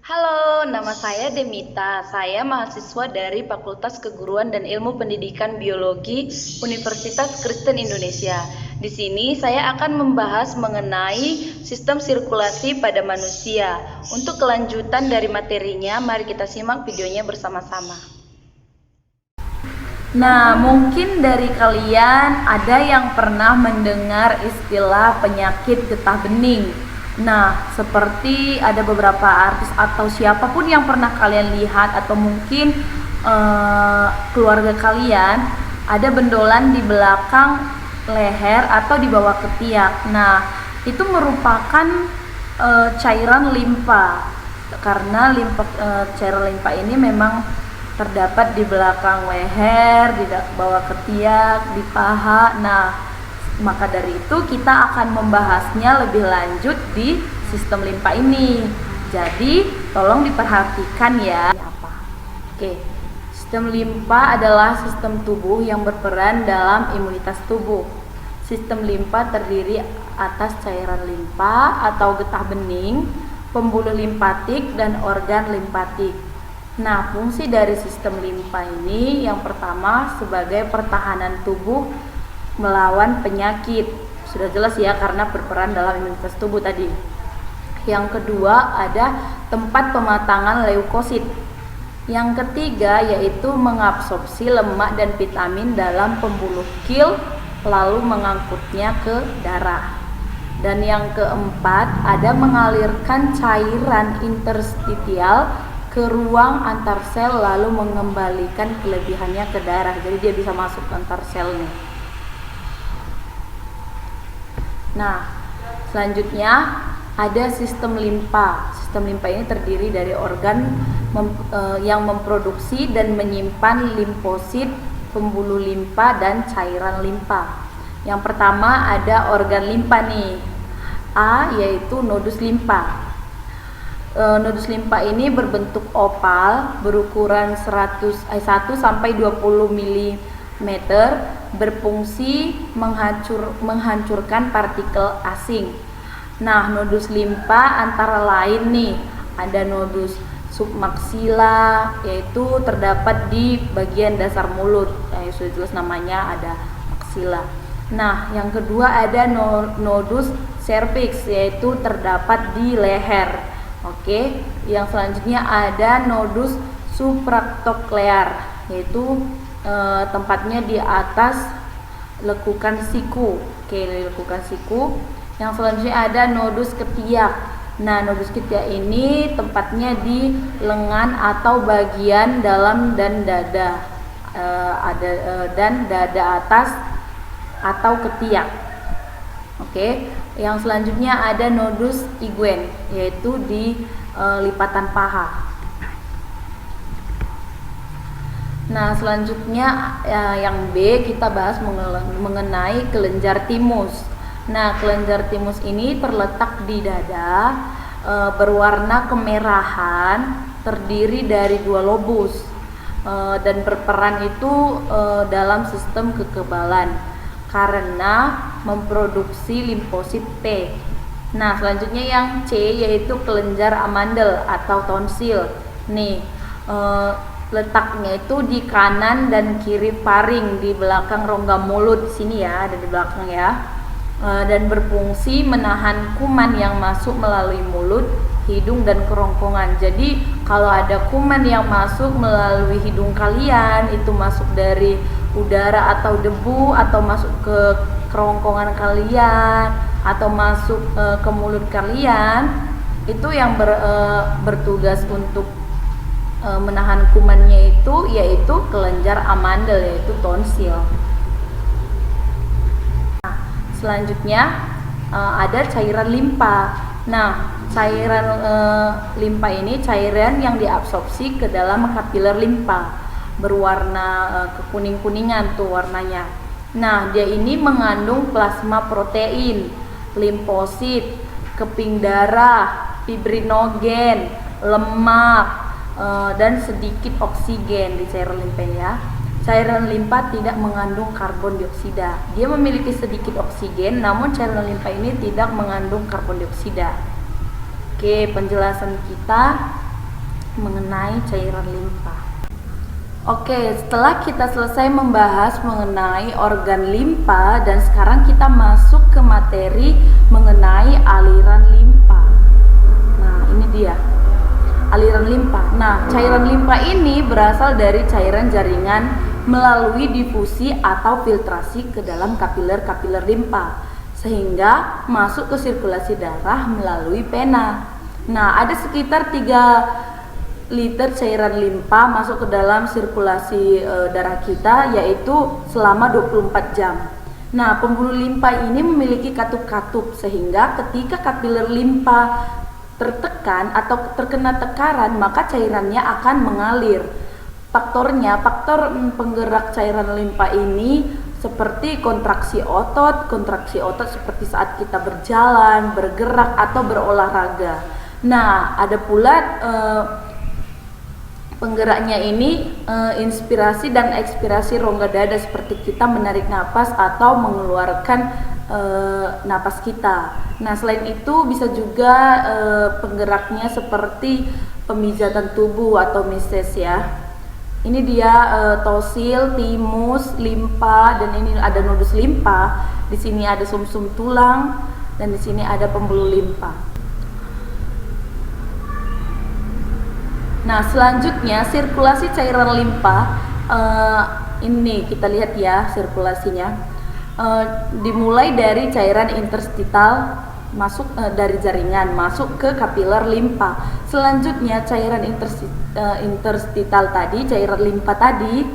Halo, nama saya Demita. Saya mahasiswa dari Fakultas Keguruan dan Ilmu Pendidikan Biologi Universitas Kristen Indonesia. Di sini saya akan membahas mengenai sistem sirkulasi pada manusia. Untuk kelanjutan dari materinya, mari kita simak videonya bersama-sama. Nah, mungkin dari kalian ada yang pernah mendengar istilah penyakit getah bening. Nah, seperti ada beberapa artis atau siapapun yang pernah kalian lihat atau mungkin keluarga kalian ada bendolan di belakang leher atau di bawah ketiak. Nah, itu merupakan cairan limpa karena cairan limpa ini memang terdapat di belakang leher, di bawah ketiak, di paha. Nah, maka dari itu kita akan membahasnya lebih lanjut di sistem limpa ini. Jadi, tolong diperhatikan ya. Oke. Sistem limpa adalah sistem tubuh yang berperan dalam imunitas tubuh. Sistem limpa terdiri atas cairan limpa atau getah bening, pembuluh limpatik dan organ limpatik. Nah, fungsi dari sistem limpa ini yang pertama sebagai pertahanan tubuh melawan penyakit. Sudah jelas ya karena berperan dalam imunitas tubuh tadi. Yang kedua ada tempat pematangan leukosit. Yang ketiga yaitu mengabsorpsi lemak dan vitamin dalam pembuluh kil lalu mengangkutnya ke darah. Dan yang keempat ada mengalirkan cairan interstitial ke ruang antar sel lalu mengembalikan kelebihannya ke darah. Jadi dia bisa masuk ke antar sel nih. Nah, selanjutnya ada sistem limpa. Sistem limpa ini terdiri dari organ yang memproduksi dan menyimpan limfosit, pembuluh limpa dan cairan limpa. Yang pertama ada organ limpa nih. A yaitu nodus limpa. Nodus limpa ini berbentuk opal berukuran 1 sampai 20 mm, berfungsi menghancurkan partikel asing. Nah, nodus limpa antara lain nih, ada nodus submaksila yaitu terdapat di bagian dasar mulut. Sudah jelas namanya ada maksila. Nah, yang kedua ada nodus cervix yaitu terdapat di leher. Oke, yang selanjutnya ada nodus supracoclear yaitu tempatnya di atas lekukan siku. Oke, lekukan siku. Yang selanjutnya ada nodus ketiak. Nah, nodus ketiak ini tempatnya di lengan atau bagian dalam dan dada. Dan dada atas atau ketiak. Oke, yang selanjutnya ada nodus iguen yaitu di lipatan paha. Nah, selanjutnya yang B kita bahas mengenai kelenjar timus. Nah, kelenjar timus ini terletak di dada, berwarna kemerahan, terdiri dari 2 lobus dan berperan itu dalam sistem kekebalan karena memproduksi limfosit T. Nah, selanjutnya yang C yaitu kelenjar amandel atau tonsil. Nih, letaknya itu di kanan dan kiri faring di belakang rongga mulut sini ya, ada di belakang ya. Dan berfungsi menahan kuman yang masuk melalui mulut, hidung dan kerongkongan. Jadi kalau ada kuman yang masuk melalui hidung kalian, itu masuk dari udara atau debu atau masuk ke kerongkongan kalian atau masuk ke mulut kalian, itu yang bertugas untuk menahan kumannya itu yaitu kelenjar amandel yaitu tonsil. Nah, selanjutnya ada cairan limpa. Nah, cairan limpa ini cairan yang diabsorpsi ke dalam kapiler limpa, berwarna kekuning-kuningan tuh warnanya. Nah, dia ini mengandung plasma protein, limfosit, keping darah, fibrinogen, lemak, dan sedikit oksigen di cairan limpa ya. Cairan limpa tidak mengandung karbon dioksida. Dia memiliki sedikit oksigen, namun cairan limpa ini tidak mengandung karbon dioksida. Oke, penjelasan kita mengenai cairan limpa. Oke, setelah kita selesai membahas mengenai organ limpa dan sekarang kita masuk ke materi mengenai aliran limpa. Nah, ini dia aliran limpa. Nah, cairan limpa ini berasal dari cairan jaringan melalui difusi atau filtrasi ke dalam kapiler-kapiler limpa sehingga masuk ke sirkulasi darah melalui pena. Nah, ada sekitar 3 liter cairan limpa masuk ke dalam sirkulasi darah kita, yaitu selama 24 jam. Nah, pembuluh limpa ini memiliki katup-katup sehingga ketika kapiler limpa tertekan atau terkena tekaran, maka cairannya akan mengalir. Faktor penggerak cairan limpa ini seperti kontraksi otot seperti saat kita berjalan, bergerak atau berolahraga. Nah, ada pula penggeraknya ini inspirasi dan ekspirasi rongga dada seperti kita menarik napas atau mengeluarkan napas kita. Nah, selain itu bisa juga penggeraknya seperti pemijatan tubuh atau meses ya. Ini dia tosil, timus, limpa, dan ini ada nodus limpa. Di sini ada sumsum tulang dan di sini ada pembuluh limpa. Nah, selanjutnya sirkulasi cairan limpa ini kita lihat ya sirkulasinya dimulai dari cairan interstital masuk dari jaringan masuk ke kapiler limpa. Selanjutnya cairan interstital tadi, cairan limpa tadi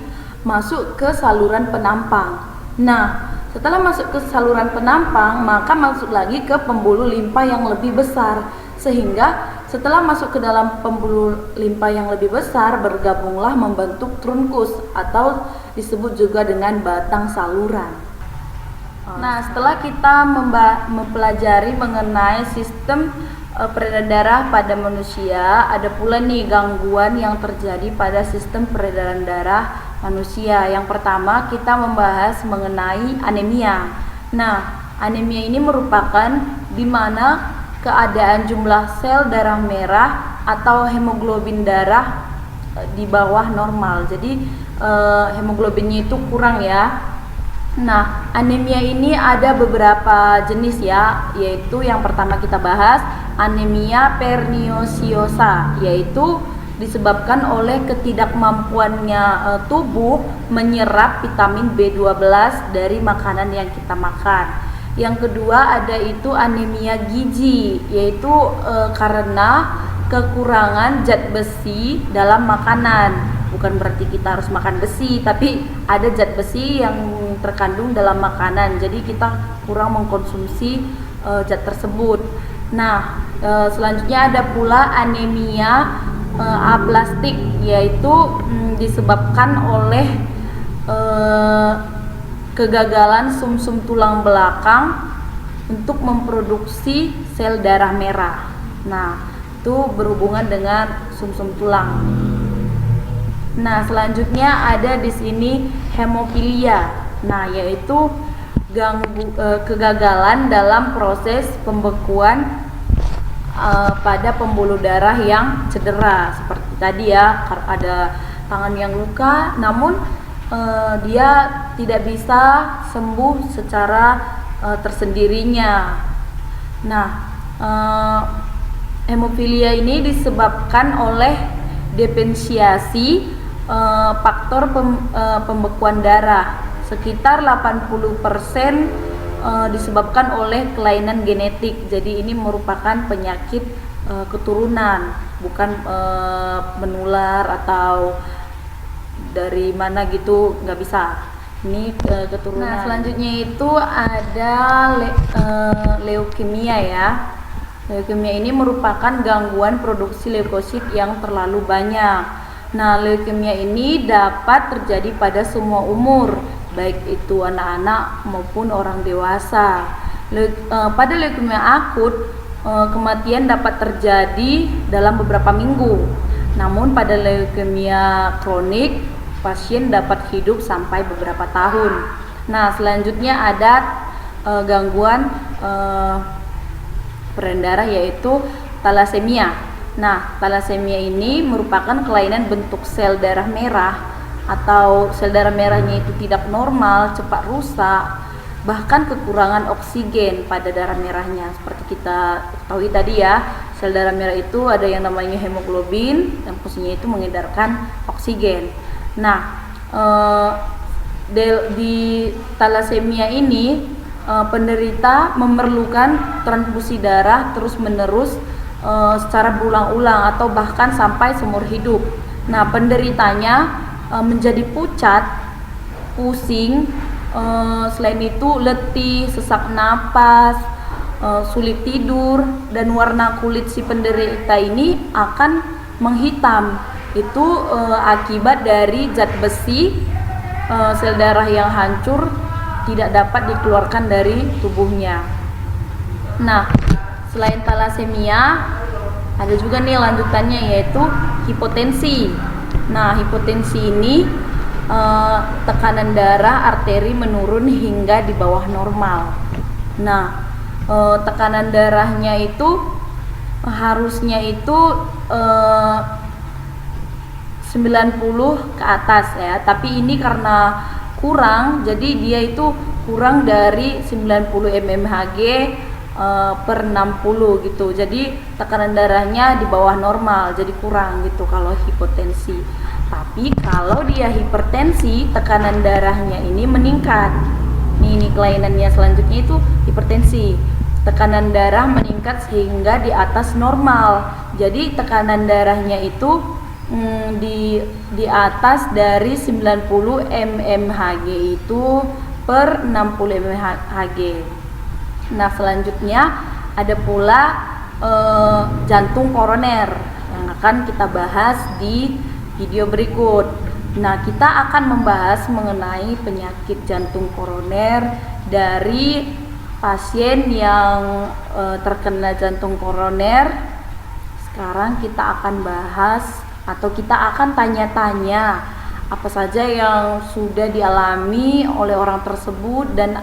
masuk ke saluran penampang. Nah, setelah masuk ke saluran penampang, maka masuk lagi ke pembuluh limpa yang lebih besar, sehingga setelah masuk ke dalam pembuluh limpa yang lebih besar, bergabunglah membentuk trunkus atau disebut juga dengan batang saluran. Nah, setelah kita mempelajari mengenai sistem peredaran darah pada manusia, ada pula nih gangguan yang terjadi pada sistem peredaran darah manusia. Yang pertama kita membahas mengenai anemia. Nah, anemia ini merupakan di mana keadaan jumlah sel darah merah atau hemoglobin darah di bawah normal. Jadi hemoglobinnya itu kurang ya. Nah, anemia ini ada beberapa jenis ya, yaitu yang pertama kita bahas anemia perniciosa, yaitu disebabkan oleh ketidakmampuannya tubuh menyerap vitamin B12 dari makanan yang kita makan. Yang kedua ada itu anemia gizi, yaitu karena kekurangan zat besi dalam makanan. Bukan berarti kita harus makan besi, tapi ada zat besi yang terkandung dalam makanan, jadi kita kurang mengkonsumsi zat tersebut. Nah, selanjutnya ada pula anemia aplastik, yaitu disebabkan oleh kegagalan sumsum tulang belakang untuk memproduksi sel darah merah. Nah, itu berhubungan dengan sumsum tulang. Nah, selanjutnya ada di sini hemofilia. Nah, yaitu kegagalan dalam proses pembekuan pada pembuluh darah yang cedera. Seperti tadi ya, ada tangan yang luka, namun dia tidak bisa sembuh secara tersendirinya. Nah, hemofilia ini disebabkan oleh depensiasi faktor pembekuan darah. Sekitar 80% disebabkan oleh kelainan genetik. Jadi ini merupakan penyakit keturunan, bukan menular atau dari mana gitu, nggak bisa. Ini keturunan. Nah, selanjutnya itu ada leukemia ya. Leukemia ini merupakan gangguan produksi leukosit yang terlalu banyak. Nah, leukemia ini dapat terjadi pada semua umur, baik itu anak-anak maupun orang dewasa. Pada leukemia akut, kematian dapat terjadi dalam beberapa minggu. Namun pada leukemia kronik, pasien dapat hidup sampai beberapa tahun. Nah, selanjutnya ada gangguan peredaran darah, yaitu thalassemia. Nah, thalassemia ini merupakan kelainan bentuk sel darah merah atau sel darah merahnya itu tidak normal, cepat rusak, bahkan kekurangan oksigen pada darah merahnya. Seperti kita ketahui tadi ya, sel darah merah itu ada yang namanya hemoglobin yang fungsinya itu mengedarkan oksigen. Nah, di thalassemia ini penderita memerlukan transfusi darah terus-menerus secara berulang-ulang atau bahkan sampai seumur hidup. Nah, penderitanya menjadi pucat, pusing, selain itu letih, sesak napas, sulit tidur, dan warna kulit si penderita ini akan menghitam. Itu akibat dari zat besi, sel darah yang hancur tidak dapat dikeluarkan dari tubuhnya. Nah, selain thalassemia, ada juga nih lanjutannya yaitu hipotensi. Nah, hipotensi ini tekanan darah arteri menurun hingga di bawah normal. Nah, tekanan darahnya itu harusnya itu 90 ke atas ya, tapi ini karena kurang, jadi dia itu kurang dari 90 mmHg per 60 gitu. Jadi tekanan darahnya di bawah normal, jadi kurang gitu kalau hipotensi. Tapi kalau dia hipertensi, tekanan darahnya ini meningkat. Ini kelainannya selanjutnya itu hipertensi. Tekanan darah meningkat sehingga di atas normal. Jadi tekanan darahnya itu di atas dari 90 mmHg itu per 60 mmHg. Nah, selanjutnya ada pula jantung koroner yang akan kita bahas di video berikut. Nah, kita akan membahas mengenai penyakit jantung koroner dari pasien yang terkena jantung koroner. Sekarang kita akan bahas atau kita akan tanya-tanya apa saja yang sudah dialami oleh orang tersebut dan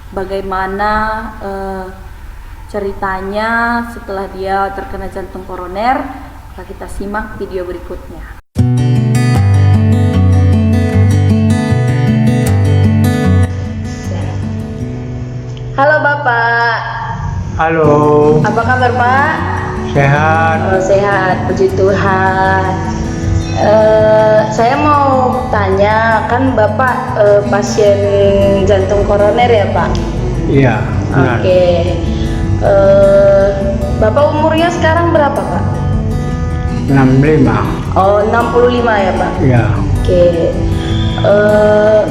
bagaimana ceritanya setelah dia terkena jantung koroner. Maka kita simak video berikutnya. Halo Bapak. Halo. Apa kabar Pak? Sehat. Oh, sehat, puji Tuhan. Saya mau tanya, kan Bapak pasien jantung koroner ya Pak? Iya, benar. Oke. Bapak umurnya sekarang berapa Pak? 65. Oh, 65 ya Pak? Iya. Oke.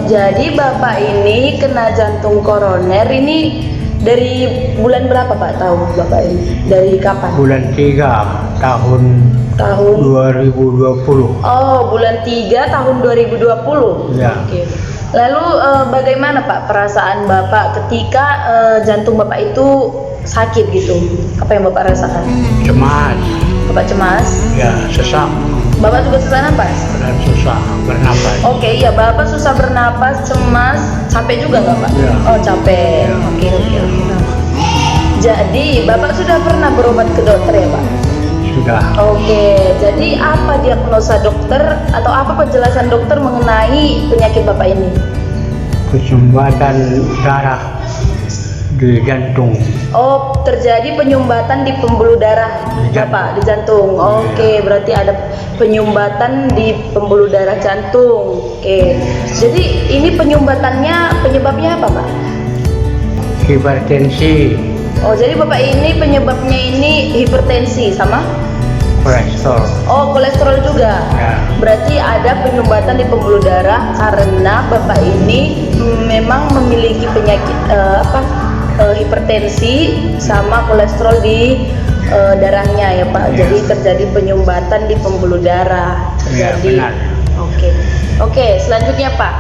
Jadi Bapak ini kena jantung koroner ini dari bulan berapa Pak, tahu Bapak ini? Dari kapan? Bulan 3 tahun 2020. Oh, bulan 3 tahun 2020. Ya. Oke. Lalu bagaimana Pak perasaan Bapak ketika jantung Bapak itu sakit gitu? Apa yang Bapak rasakan? Cemas. Bapak cemas? Ya, sesak Bapak juga susah napas? dan susah bernapas. Oke, iya, Bapak susah bernapas, cemas, capek juga nggak Pak? Ya. Oh, capek. Ya. Oke. Jadi Bapak sudah pernah berobat ke dokter ya Pak? Sudah. Oke, jadi apa diagnosa dokter atau apa penjelasan dokter mengenai penyakit Bapak ini? Kesumbatan darah di jantung. Oh, terjadi penyumbatan di pembuluh darah Bapak, di jantung. Oke, berarti ada penyumbatan di pembuluh darah jantung. Oke, jadi ini penyumbatannya penyebabnya apa Pak? Hipertensi, Oh, jadi Bapak ini penyebabnya ini hipertensi sama? kolesterol. Oh, kolesterol juga. Ya. Berarti ada penyumbatan di pembuluh darah karena Bapak ini memang memiliki penyakit hipertensi sama kolesterol di darahnya ya Pak. Ya. Jadi terjadi penyumbatan di pembuluh darah. Ya, Jadi benar. Oke, selanjutnya Pak.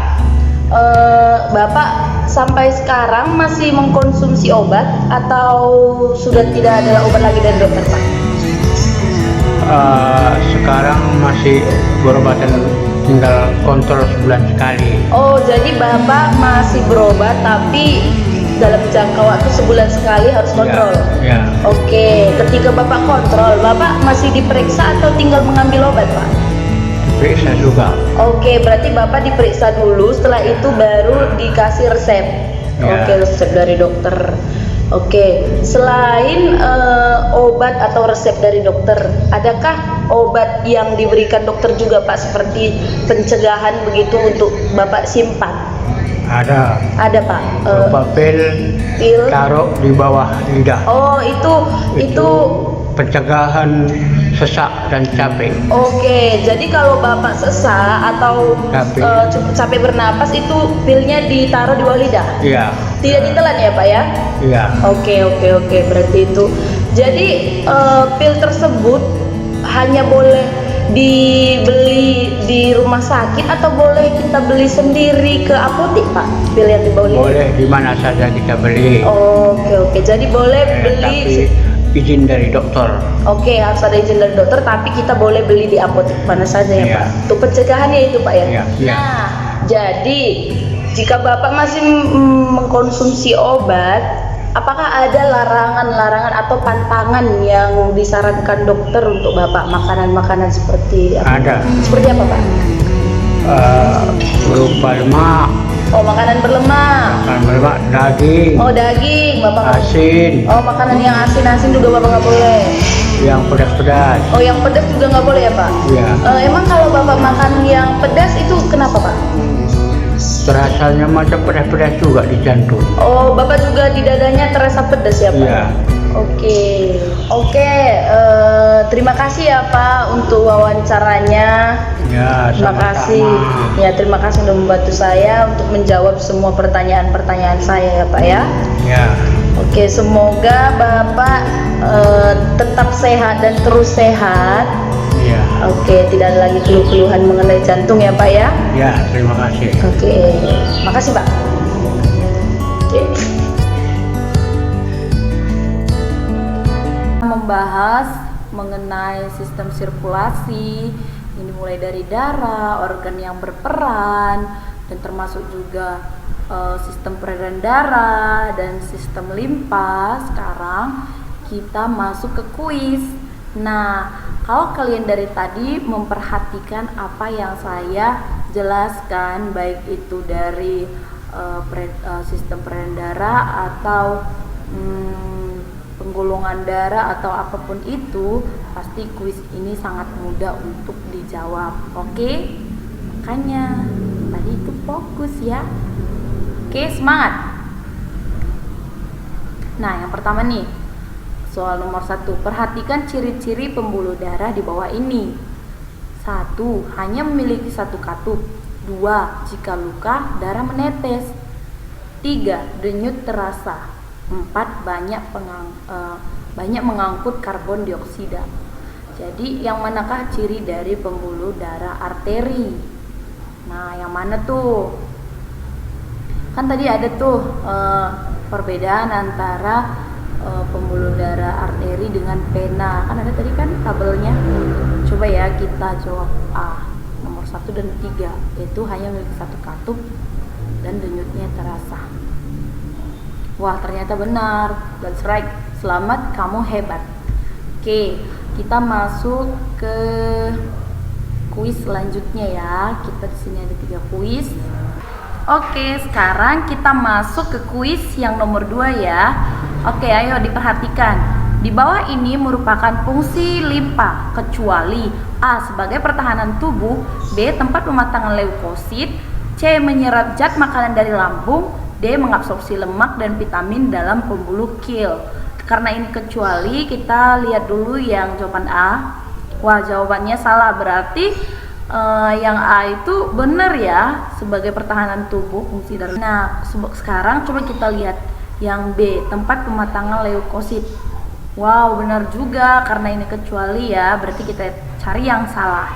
Bapak sampai sekarang masih mengkonsumsi obat atau sudah tidak ada obat lagi dari dokter Pak? Sekarang masih berobatan, tinggal kontrol sebulan sekali. Oh, jadi Bapak masih berobat tapi dalam jangka waktu sebulan sekali harus kontrol. Ya. Oke, ketika Bapak kontrol, Bapak masih diperiksa atau tinggal mengambil obat, Pak? Diperiksa juga. Oke, berarti Bapak diperiksa dulu, setelah itu baru dikasih resep. Ya. Oke, resep dari dokter. Oke, selain obat atau resep dari dokter, adakah obat yang diberikan dokter juga, Pak, seperti pencegahan begitu untuk Bapak simpan? Ada. Ada, Pak. Berupa pil Pil. taruh di bawah lidah. Oh, itu. Pencegahan sesak dan capek. Oke, jadi kalau Bapak sesak atau capek bernapas itu pilnya ditaruh di bawah lidah? Iya. Tidak ditelan ya, Pak ya? Iya. Oke, berarti itu. Jadi pil tersebut hanya boleh dibeli di rumah sakit atau boleh kita beli sendiri ke apotek, Pak? Pil yang di bawah lidah? Boleh di mana saja kita beli. Oke, jadi boleh beli. Tapi izin dari dokter. Oke, harus ada izin dari dokter, tapi kita boleh beli di apotek mana saja ya, Iya. Pak. Untuk pencegahannya itu, Pak ya. Iya, iya. Nah, jadi jika Bapak masih mengkonsumsi obat, apakah ada larangan-larangan atau pantangan yang disarankan dokter untuk Bapak, makanan-makanan seperti apa? Ada. Seperti apa, Pak? Berupa lemak, Oh, makanan berlemak. makan berlemak, daging, Oh, daging, Bapak nggak- asin, Oh, makanan yang asin-asin juga Bapak nggak boleh. yang pedas-pedas. Oh, yang pedas juga nggak boleh ya, Pak? Iya. Emang kalau Bapak makan yang pedas itu kenapa, Pak? Terasanya macam pedas-pedas juga di jantung. Oh, Bapak juga di dadanya terasa pedas ya, Pak? Iya. Oke, terima kasih ya, Pak, untuk wawancaranya. Ya, Terima kasih. sama-sama. Ya, terima kasih sudah membantu saya untuk menjawab semua pertanyaan-pertanyaan saya ya, Pak ya. Ya. Oke, semoga Bapak tetap sehat dan terus sehat. Ya. Oke, tidak ada lagi keluh-keluhan mengenai jantung ya, Pak ya. Ya, terima kasih. Oke, makasih, Pak. Oke. Membahas mengenai sistem sirkulasi, ini mulai dari darah, organ yang berperan, dan termasuk juga sistem peredaran darah dan sistem limpa. Sekarang kita masuk ke kuis. Nah, kalau kalian dari tadi memperhatikan apa yang saya jelaskan, baik itu dari sistem peredaran darah atau penggolongan darah atau apapun itu, pasti kuis ini sangat mudah untuk dijawab. Oke? Makanya tadi itu fokus ya. Oke, semangat. Nah, yang pertama nih, soal nomor 1, perhatikan ciri-ciri pembuluh darah di bawah ini. 1. Hanya memiliki satu katup. 2. Jika luka, darah menetes. 3. Denyut terasa. 4. Banyak mengangkut karbon dioksida. Jadi yang manakah ciri dari pembuluh darah arteri? Nah, yang mana tuh? Kan tadi ada tuh perbedaan antara pembuluh darah arteri dengan vena. Kan ada tadi kan tabelnya. Coba ya kita jawab A, nomor 1 dan 3, yaitu hanya memiliki satu katup dan denyutnya terasa. Wah, ternyata benar. That's right. Selamat, kamu hebat. Oke, kita masuk ke kuis selanjutnya ya. Kita di sini ada 3 kuis. Oke, sekarang kita masuk ke kuis yang nomor 2 ya. Oke, ayo diperhatikan. Di bawah ini merupakan fungsi limpa, kecuali A. sebagai pertahanan tubuh, B. tempat pematangan leukosit, C. menyerap zat makanan dari lambung, D. mengabsorpsi lemak dan vitamin dalam pembuluh kil. Karena ini kecuali, kita lihat dulu yang jawaban A. Wah, jawabannya salah, berarti yang A itu benar ya, sebagai pertahanan tubuh, fungsi darah. Nah, sekarang coba kita lihat yang B, tempat pematangan leukosit. Wow, benar juga, karena ini kecuali ya, berarti kita cari yang salah.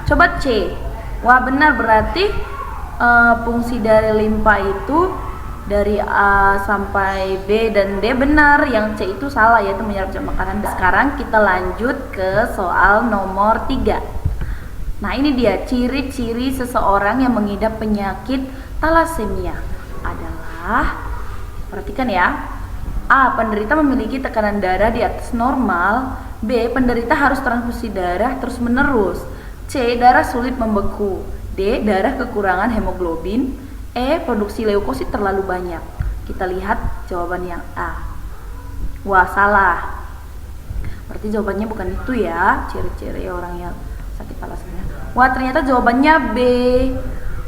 Coba C. Wah, benar, berarti fungsi dari limpa itu dari A sampai B dan D benar, yang C itu salah, yaitu menyerap zat makanan. Sekarang kita lanjut ke soal nomor 3. Nah, ini dia ciri-ciri seseorang yang mengidap penyakit talasemia adalah Perhatikan ya. A. Penderita memiliki tekanan darah di atas normal. B. Penderita harus transfusi darah terus-menerus. C. Darah sulit membeku. D. Darah kekurangan hemoglobin. E. Produksi leukosit terlalu banyak. Kita lihat jawaban yang A. Wah, salah. Berarti jawabannya bukan itu ya, ciri-ciri orang yang sakit thalassemia. Wah, ternyata jawabannya B.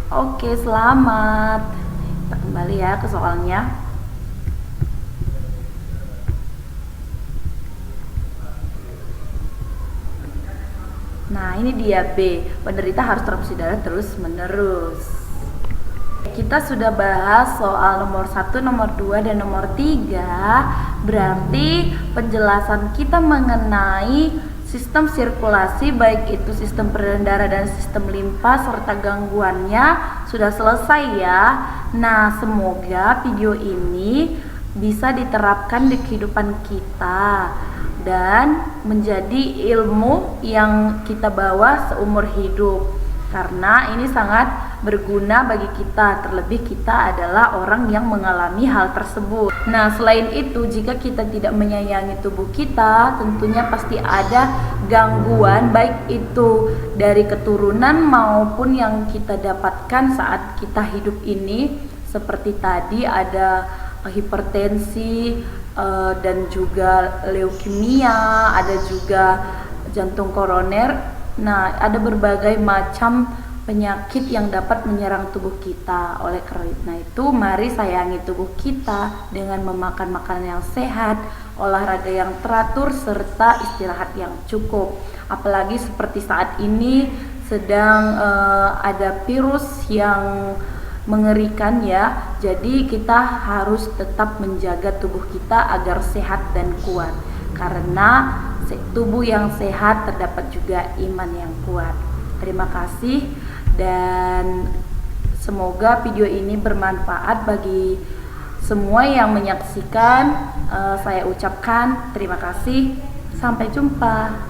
Oke, selamat. Kita kembali ya ke soalnya. Nah, ini dia B. Penderita harus transfusi darah terus-menerus. Kita sudah bahas soal nomor 1, nomor 2, dan nomor 3. Berarti penjelasan kita mengenai sistem sirkulasi, baik itu sistem peredaran darah dan sistem limpa serta gangguannya sudah selesai ya. Nah, semoga video ini bisa diterapkan di kehidupan kita dan menjadi ilmu yang kita bawa seumur hidup, karena ini sangat berguna bagi kita, terlebih kita adalah orang yang mengalami hal tersebut. Nah, selain itu, jika kita tidak menyayangi tubuh kita, tentunya pasti ada gangguan, baik itu dari keturunan maupun yang kita dapatkan saat kita hidup ini. Seperti tadi ada hipertensi dan juga leukemia, ada juga jantung koroner. Nah, ada berbagai macam penyakit yang dapat menyerang tubuh kita. Oleh karena itu, mari sayangi tubuh kita dengan memakan makanan yang sehat, olahraga yang teratur, serta istirahat yang cukup. Apalagi seperti saat ini sedang ada virus yang mengerikan ya. Jadi kita harus tetap menjaga tubuh kita agar sehat dan kuat. Karena tubuh yang sehat terdapat juga iman yang kuat. Terima kasih dan semoga video ini bermanfaat bagi semua yang menyaksikan. Saya ucapkan terima kasih. Sampai jumpa.